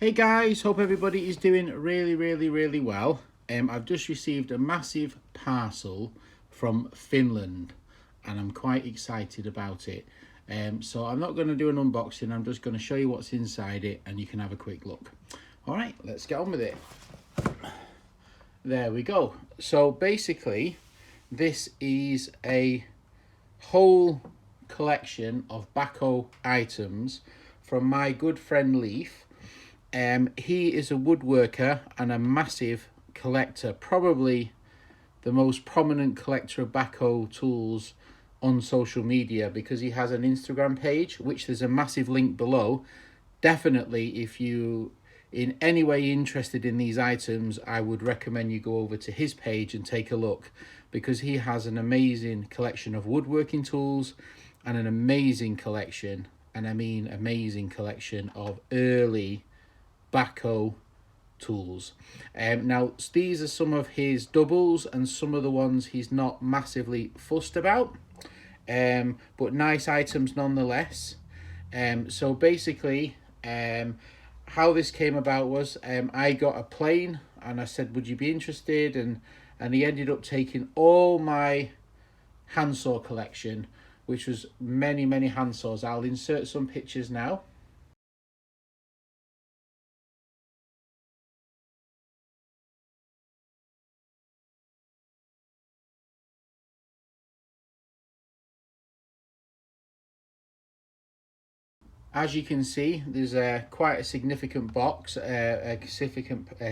Hey guys, hope everybody is doing really well. I've just received a massive parcel from Finland and I'm quite excited about it. So I'm not going to do an unboxing, I'm just going to show you what's inside it and you can have a quick look. Alright, let's get on with it. There we go. So basically, this is a whole collection of bahco items from my good friend Leif. He is a woodworker and a massive collector, probably the most prominent collector of bahco tools on social media, because he has an Instagram page, which there's a massive link below. Definitely, if you in any way interested in these items, I would recommend you go over to his page and take a look, because he has an amazing collection of woodworking tools and an amazing collection, and I mean amazing collection, of early bahco tools. Now these are some of his doubles and some of the ones he's not massively fussed about, but nice items nonetheless. So basically, how this came about was, I got a plane and I said, would you be interested? And he ended up taking all my handsaw collection, which was many handsaws. I'll insert some pictures now. As you can see, there's quite a significant box, a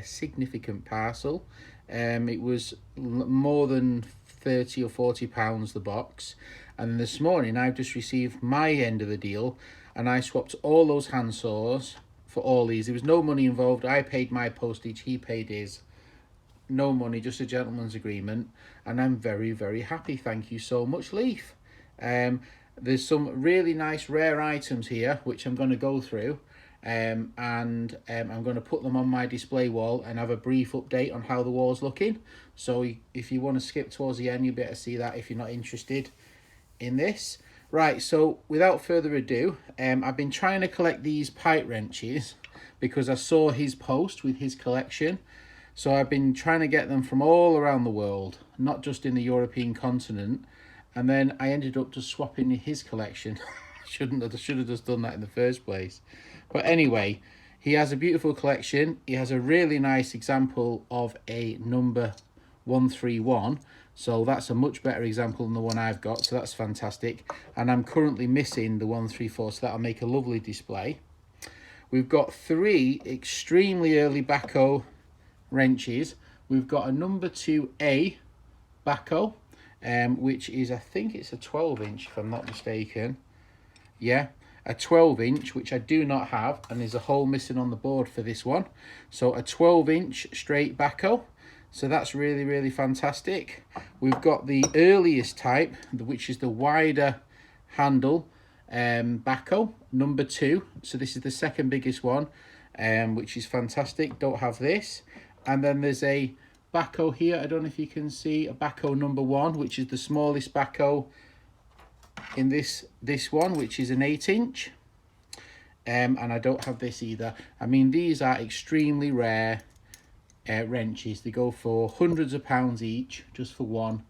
significant parcel. It was more than 30 or 40 pounds the box, and this morning I've just received my end of the deal, and I swapped all those hand saws for all these. There was no money involved. I paid my postage, he paid his. No money, just a gentleman's agreement, and I'm very happy. Thank you so much, Leif. There's some really nice rare items here which I'm going to go through, and I'm going to put them on my display wall and have a brief update on how the wall's looking. So if you want to skip towards the end, you better see that if you're not interested in this. Right, so without further ado, I've been trying to collect these pipe wrenches because I saw his post with his collection. So I've been trying to get them from all around the world, not just in the European continent. And then I ended up just swapping his collection. Should have just done that in the first place. But anyway, he has a beautiful collection. He has a really nice example of a number 131. So that's a much better example than the one I've got. So that's fantastic. And I'm currently missing the 134, so that'll make a lovely display. We've got three extremely early bahco wrenches. We've got a number 2A bahco, which is, I think it's a 12-inch if I'm not mistaken. Yeah, a 12-inch, which I do not have, and there's a hole missing on the board for this one. So a 12-inch straight bahco. So that's really fantastic. We've got the earliest type, which is the wider handle bahco, number 2. So this is the second biggest one, which is fantastic. Don't have this. And then there's a bahco here. I don't know if you can see a bahco number 1, which is the smallest bahco in this one, which is an 8-inch. And I don't have this either. I mean, these are extremely rare wrenches. They go for hundreds of pounds each just for one.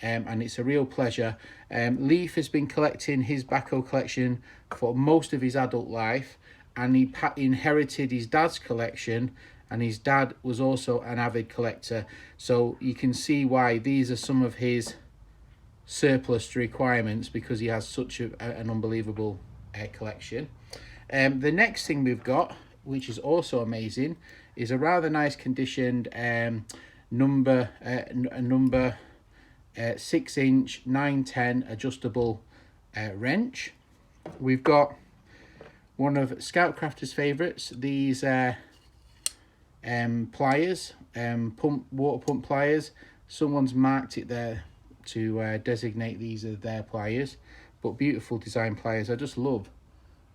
And it's a real pleasure. Leif has been collecting his bahco collection for most of his adult life, and he inherited his dad's collection, and his dad was also an avid collector. So you can see why these are some of his surplus requirements, because he has such an unbelievable collection. The next thing we've got, which is also amazing, is a rather nice conditioned number 6-inch 910 adjustable wrench. We've got one of Scout Crafter's favourites, these pliers, water pump pliers. Someone's marked it there to designate these as their pliers, but beautiful design pliers. I just love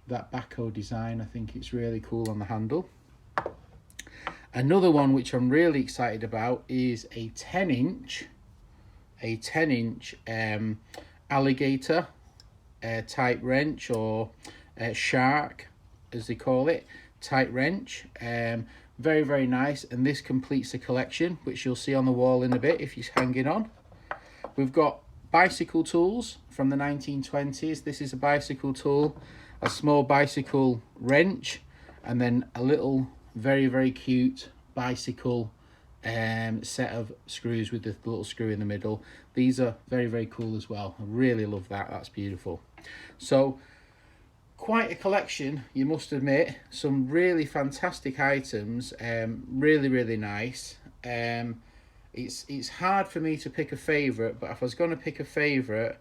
that bahco design. I think it's really cool on the handle. Another one which I'm really excited about is a 10-inch alligator type wrench, or shark as they call it, type wrench. Very, very nice, and this completes the collection, which you'll see on the wall in a bit if you're hanging on. We've got bicycle tools from the 1920s. This is a bicycle tool, a small bicycle wrench, and then a little very, very cute bicycle set of screws with the little screw in the middle. These are very, very cool as well. I really love that. That's beautiful. So quite a collection, you must admit. Some really fantastic items. Really, really nice. It's hard for me to pick a favourite, but if I was going to pick a favourite,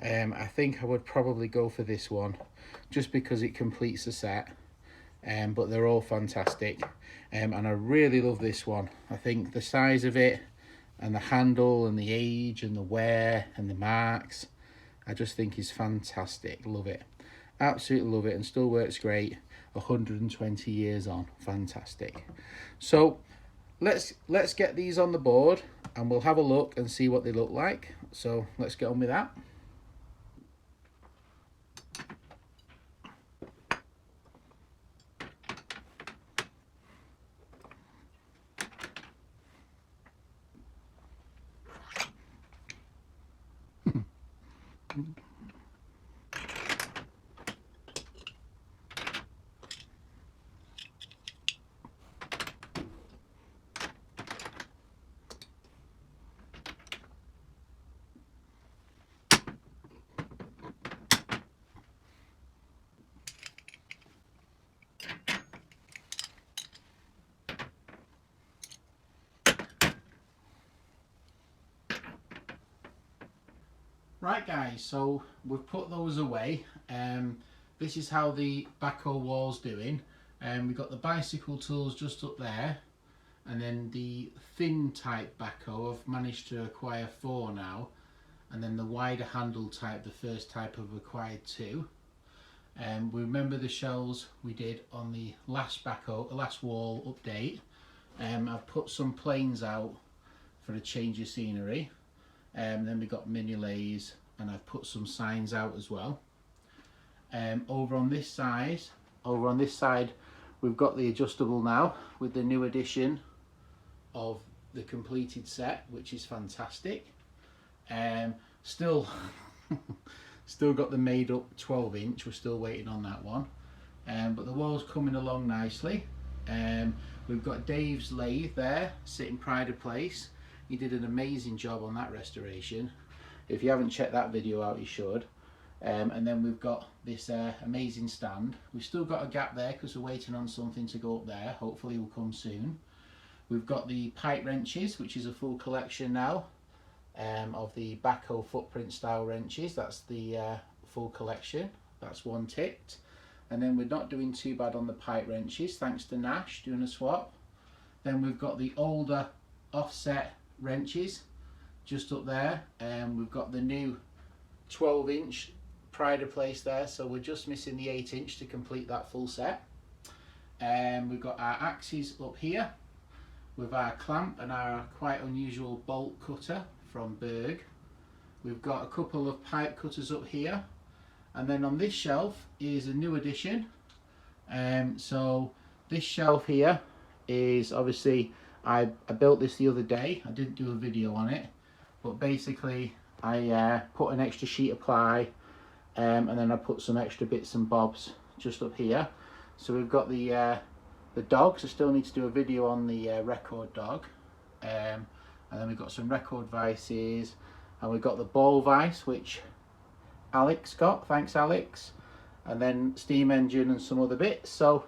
I think I would probably go for this one, just because it completes the set. But they're all fantastic, and I really love this one. I think the size of it, and the handle, and the age, and the wear, and the marks, I just think is fantastic. Love it, absolutely love it, and still works great 120 years on. Fantastic. So let's get these on the board, and we'll have a look and see what they look like. So let's get on with that. Right guys, so we've put those away. This is how the bahco wall's doing. We've got the bicycle tools just up there, and then the thin type bahco I've managed to acquire 4 now, and then the wider handle type, the first type I've acquired 2. We remember the shelves we did on the last bahco, last wall update. I've put some planes out for a change of scenery. Then we've got mini lays, and I've put some signs out as well. Over on this side, we've got the adjustable now with the new edition of the completed set, which is fantastic. Still got the made up 12-inch. We're still waiting on that one. But the wall's coming along nicely. We've got Dave's lathe there, sitting pride of place. He did an amazing job on that restoration. If you haven't checked that video out, you should. And then we've got this amazing stand. We've still got a gap there because we're waiting on something to go up there. Hopefully it will come soon. We've got the pipe wrenches, which is a full collection now of the bahco footprint style wrenches. That's the full collection. That's one ticked. And then we're not doing too bad on the pipe wrenches, thanks to Nash doing a swap. Then we've got the older offset wrenches just up there, and we've got the new 12-inch pride of place there, so we're just missing the 8-inch to complete that full set. We've got our axes up here with our clamp and our quite unusual bolt cutter from Berg. We've got a couple of pipe cutters up here, and then on this shelf is a new addition. So this shelf here is obviously, I built this the other day. I didn't do a video on it, but basically I put an extra sheet of ply, and then I put some extra bits and bobs just up here. So we've got the dogs. I still need to do a video on the record dog, and then we've got some record vices, and we've got the ball vice which Alex got. Thanks Alex. And then steam engine and some other bits. So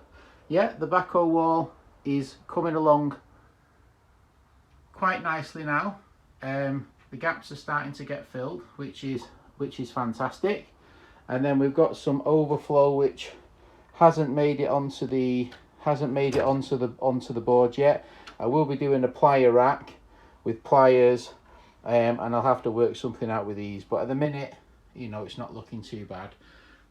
yeah, the bahco wall is coming along quite nicely now. The gaps are starting to get filled, which is fantastic. And then we've got some overflow which hasn't made it onto the board yet. I will be doing a plier rack with pliers, and I'll have to work something out with these, but at the minute, you know, it's not looking too bad.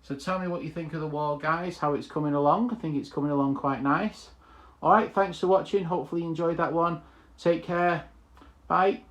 So tell me what you think of the wall, guys, how it's coming along. I think it's coming along quite nice. All right, thanks for watching. Hopefully you enjoyed that one. Take care. Bye.